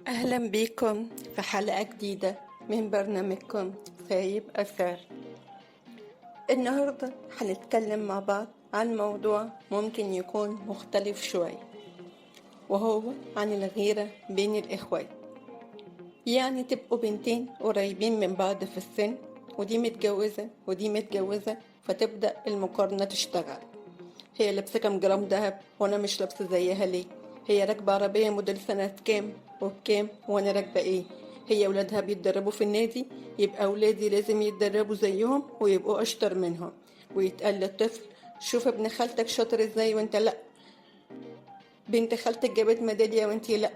أهلا بكم في حلقة جديدة من برنامجكم سايب أثر. النهاردة هنتكلم مع بعض عن موضوع ممكن يكون مختلف شوي، وهو عن الغيرة بين الإخوات. يعني تبقوا بنتين قريبين من بعض في السن، ودي متجوزة ودي متجوزة، فتبدأ المقارنة تشتغل. هي لابسة كام جرام دهب وانا مش لابسة زيها ليه؟ هي راكبة عربية موديل سنة كام وبكام وانا راكبة ايه؟ هي ولادها بيتدربوا في النادي، يبقى اولادي لازم يتدربوا زيهم ويبقوا اشطر منهم. ويتقال للطفل: شوف ابن خالتك شاطر ازاي وانت لا، بنت خالتك جابت ميدالية وانت لا.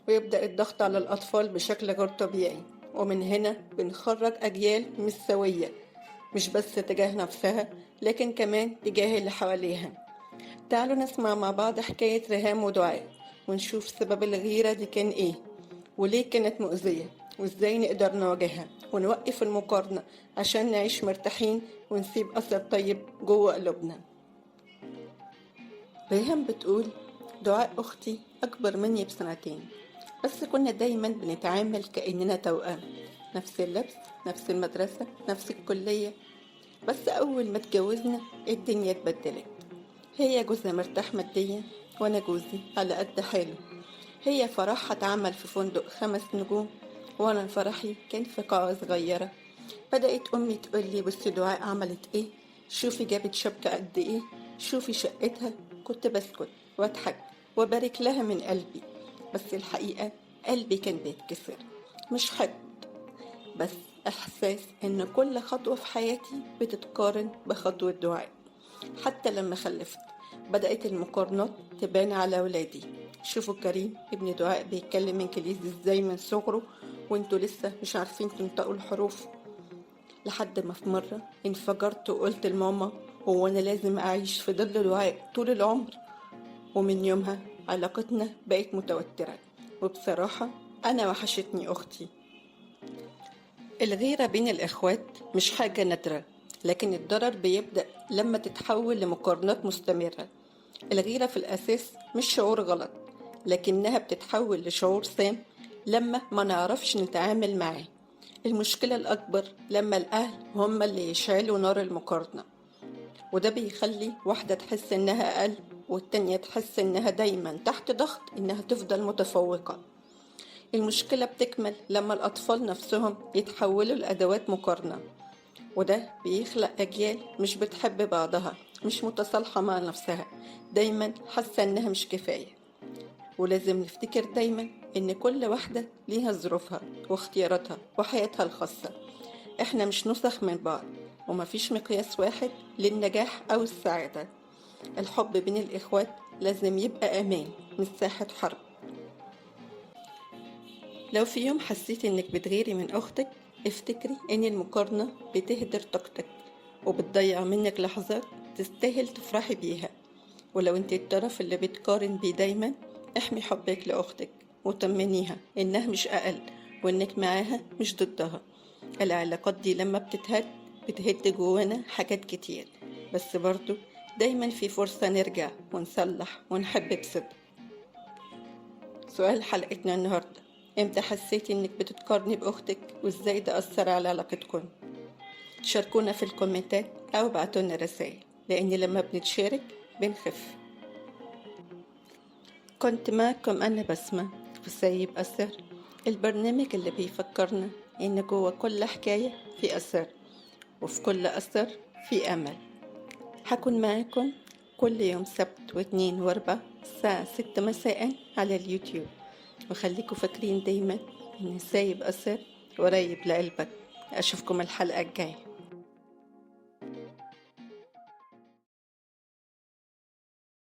ويبدأ الضغط على الأطفال بشكل غير طبيعي، ومن هنا بنخرج أجيال مش سوية، مش بس تجاه نفسها لكن كمان تجاه اللي حواليها. تعالوا نسمع مع بعض حكاية ريهام ودعاء، ونشوف سبب الغيرة دي كان ايه، وليه كانت مؤذية، وازاي نقدر نواجهها ونوقف المقارنة عشان نعيش مرتاحين ونسيب أثر طيب جوه قلوبنا. ريهام بتقول: دعاء أختي أكبر مني ب2 سنين، بس كنا دايما بنتعامل كأننا توأم، نفس اللبس، نفس المدرسة، نفس الكلية. بس أول ما اتجوزنا الدنيا اتبدلت. هي جوزها مرتاح ماديا وانا جوزي على قد حاله. هي فرحها اتعمل في فندق 5 نجوم، وانا فرحي كان في قاعة صغيرة. بدأت امي تقولي: بصي دعاء عملت ايه، شوفي جابت شبكة قد ايه، شوفي شقتها. كنت بسكت واضحك وبارك لها من قلبي، بس الحقيقة قلبي كان بيتكسر. مش حقد، بس احساس ان كل خطوة في حياتي بتتقارن بخطوة دعاء. حتى لما خلفت بدأت المقارنات تبان على ولادي. شوفوا كريم ابن دعاء بيتكلم انجليزي ازاي من صغره، وانتوا لسه مش عارفين تنطقوا الحروف. لحد ما في مرة انفجرت وقلت لماما: هو انا لازم اعيش في ظل دعاء طول العمر؟ ومن يومها علاقتنا بقت متوترة، وبصراحة انا وحشتني اختي. الغيرة بين الإخوات مش حاجة نادرة، لكن الضرر بيبدأ لما تتحول لمقارنات مستمرة. الغيرة في الأساس مش شعور غلط، لكنها بتتحول لشعور سام لما ما نعرفش نتعامل معاه. المشكلة الأكبر لما الأهل هم اللي يشعلوا نار المقارنة، وده بيخلي واحدة تحس إنها أقل، والتانية تحس إنها دايما تحت ضغط إنها تفضل متفوقة. المشكلة بتكمل لما الأطفال نفسهم يتحولوا لأدوات مقارنة، وده بيخلق أجيال مش بتحب بعضها، مش متصالحة مع نفسها، دايما حاسة إنها مش كفاية. ولازم نفتكر دايما إن كل واحدة ليها ظروفها واختياراتها وحياتها الخاصة. إحنا مش نسخ من بعض، ومفيش مقياس واحد للنجاح أو السعادة. الحب بين الإخوات لازم يبقى أمان مش ساحة حرب. لو في يوم حسيت إنك بتغيري من أختك، افتكري إن المقارنة بتهدر طاقتك وبتضيع منك لحظات تستاهل تفرحي بيها. ولو انت الطرف اللي بتقارن بيه دايما، احمي حبك لأختك وطمنيها إنها مش أقل، وإنك معاها مش ضدها. العلاقات دي لما بتهد جوانا حاجات كتير، بس برضو دايما في فرصة نرجع ونصلح ونحب بصدق. سؤال حلقتنا النهاردة: امتى حسيتي انك بتتقارني باختك، وازاي ده اثر على علاقتكم؟ شاركونا في الكومنتات او ابعتولنا رسائل، لان لما بنتشارك بنخف. كنت معكم انا بسمة في سايب اثر، البرنامج اللي بيفكرنا ان جوه كل حكاية في اثر، وفي كل اثر في امل. هكون معاكم كل يوم سبت واثنين واربع الساعة 6 مساء على اليوتيوب، وخليكم فاكرين دايما ان سايب اثر قريب لقلبك. اشوفكم الحلقة الجاية.